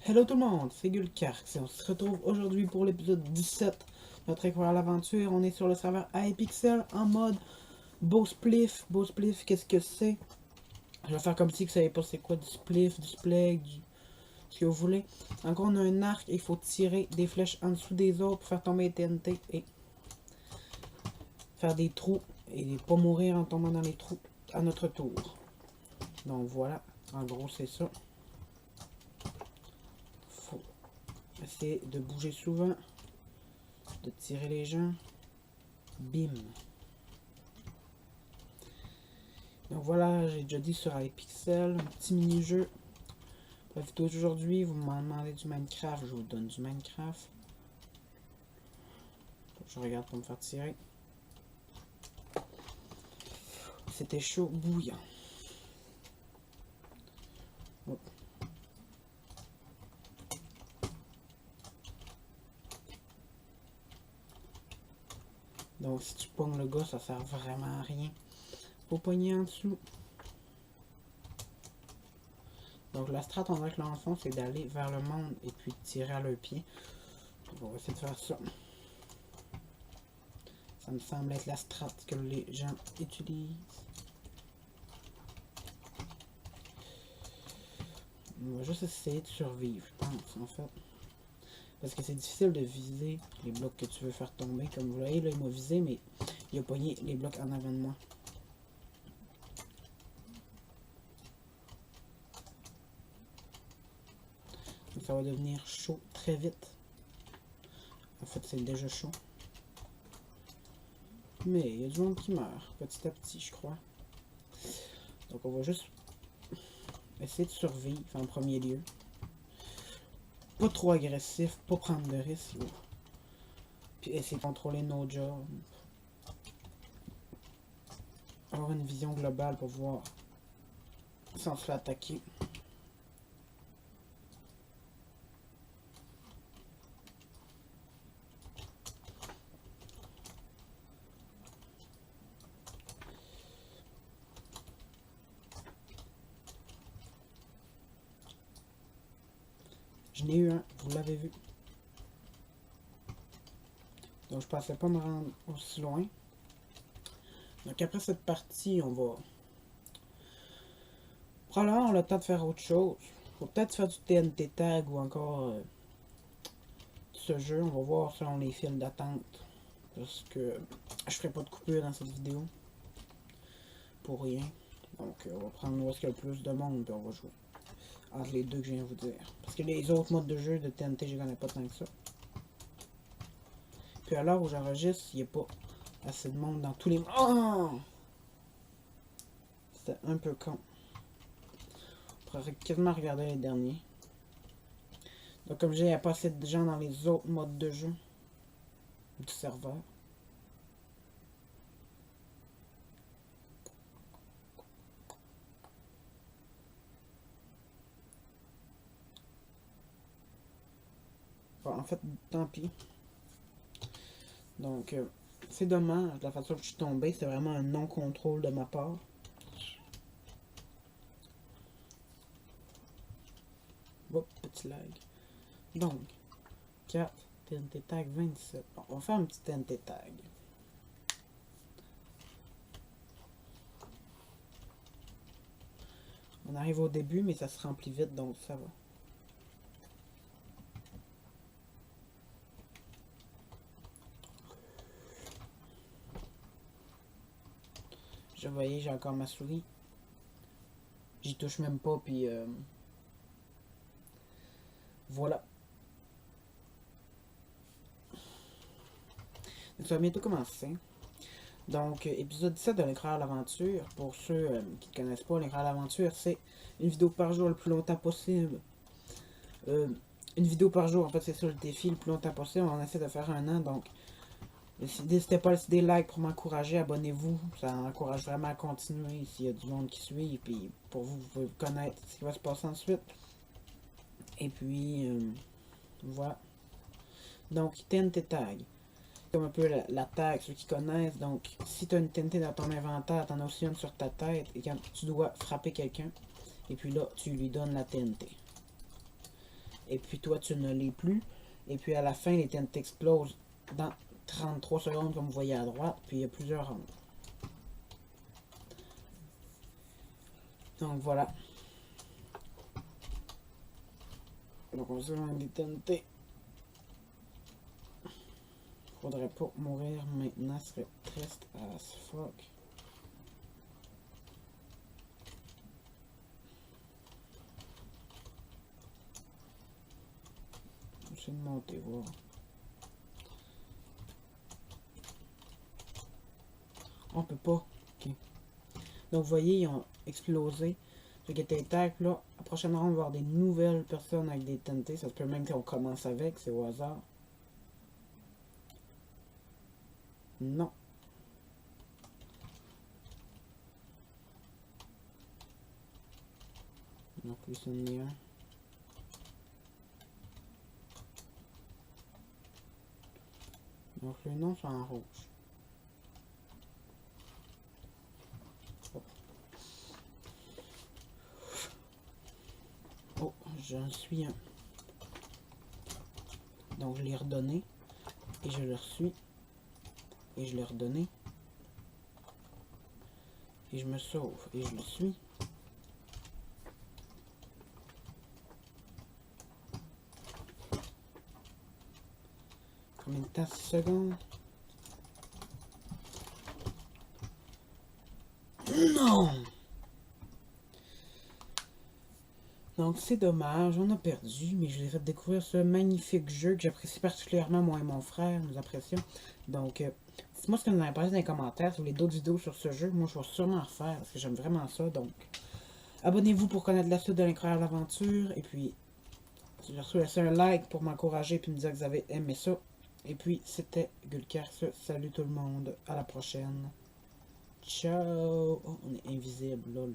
Hello tout le monde, c'est Gulkarx et on se retrouve aujourd'hui pour l'épisode 17 de notre incroyable aventure. On est sur le serveur iPixel en mode beau spliff. Beau spliff, qu'est-ce que c'est? Je vais faire comme si vous ne savez pas c'est quoi du spliff, du splag, ce que vous voulez. Encore on a un arc et il faut tirer des flèches en dessous des autres pour faire tomber les TNT et faire des trous et pas mourir en tombant dans les trous à notre tour. Donc voilà, en gros c'est ça. Faut essayer de bouger souvent, de tirer les gens. Bim. Donc voilà, j'ai déjà dit sur iPixel, un petit mini-jeu. Pour la vidéo d'aujourd'hui, vous m'en demandez du Minecraft, je vous donne du Minecraft. Je regarde pour me faire tirer. C'était chaud bouillant. Oh. Donc si tu pognes le gars, ça sert vraiment à rien. Faut pogner en dessous. Donc la strat, on dirait que l'enfant, c'est d'aller vers le monde et puis de tirer à leurs pieds. On va essayer de faire ça. Ça me semble être la strat que les gens utilisent. On va juste essayer de survivre, je pense, en fait. Parce que c'est difficile de viser les blocs que tu veux faire tomber. Comme vous voyez, là, il m'a visé, mais il a pogné les blocs en avant de moi. Donc ça va devenir chaud très vite. En fait, c'est déjà chaud. Mais il y a du monde qui meurt, petit à petit, je crois. Donc on va juste essayer de survivre en premier lieu. Pas trop agressif, pas prendre de risques. Puis essayer de contrôler nos jobs. Avoir une vision globale pour voir si on se fait attaquer. Je n'ai eu un, vous l'avez vu. Donc je pensais pas me rendre aussi loin. Donc après cette partie, on va probablement avoir le temps de faire autre chose. Faut peut-être faire du TNT tag ou encore ce jeu. On va voir selon les files d'attente. Parce que je ferai pas de coupure dans cette vidéo. Pour rien. Donc on va prendre où est-ce qu'il y a le plus de monde et on va jouer. Entre les deux que je viens de vous dire. Parce que les autres modes de jeu de TNT, je connais pas tant que ça. Puis à l'heure où j'enregistre, il n'y a pas assez de monde dans tous les... Oh! C'était un peu con. On pourrait quasiment regarder les derniers. Donc comme j'ai, il n'y a pas assez de gens dans les autres modes de jeu du serveur. Bon, en fait, tant pis. Donc, c'est dommage, la façon que je suis tombé, c'est vraiment un non-contrôle de ma part. Hop, petit lag. Donc, 4, TNT tag 27. Bon, on va faire un petit TNT tag. On arrive au début, mais ça se remplit vite, donc ça va. Je voyais, j'ai encore ma souris. J'y touche même pas, puis voilà. Donc, ça va bientôt commencer. Donc, épisode 17 de l'incroyable aventure. Pour ceux qui ne connaissent pas, l'incroyable aventure, c'est une vidéo par jour le plus longtemps possible. Une vidéo par jour, en fait, c'est ça le défi le plus longtemps possible. On essaie de faire un an, donc n'hésitez pas à laisser des likes pour m'encourager, abonnez-vous. Ça encourage vraiment à continuer s'il y a du monde qui suit. Et puis, pour vous, vous pouvez connaître ce qui va se passer ensuite. Et puis, voilà. Donc, TNT tag. Comme un peu la tag, ceux qui connaissent. Donc, si tu as une TNT dans ton inventaire, tu en as aussi une sur ta tête. Et quand tu dois frapper quelqu'un, et puis là, tu lui donnes la TNT. et puis toi tu ne l'es plus. Et puis à la fin, les TNT explosent dans 33 secondes comme vous voyez à droite, puis il y a plusieurs rondes. Donc voilà. Donc on se met des TNT. Faudrait pas mourir maintenant, ce serait triste as fuck. J'essaie de monter, voir. On peut pas. Ok. Donc vous voyez, ils ont explosé. Ce qui était intact, là. La prochaine ronde, on va avoir des nouvelles personnes avec des TNT. Ça se peut même qu'on commence avec, c'est au hasard. Non. Donc lui, c'est un. Donc les noms sont en rouge. Oh, j'en suis un. Donc je l'ai redonné. Et je le reçus. Et je l'ai redonné. Et je me sauve. Et je le suis. Combien de temps? 6 secondes? Non! Donc c'est dommage, on a perdu, mais je vous ai fait découvrir ce magnifique jeu que j'apprécie particulièrement, moi et mon frère, nous apprécions. Donc, dites-moi ce que vous en avez pensé dans les commentaires, si vous voulez d'autres vidéos sur ce jeu, moi je vais sûrement en refaire, parce que j'aime vraiment ça, donc abonnez-vous pour connaître la suite de l'incroyable aventure, et puis, si je reçois laisser un like pour m'encourager, puis me dire que vous avez aimé ça. Et puis, c'était Gulkers, salut tout le monde, à la prochaine. Ciao! Oh, on est invisible, lol.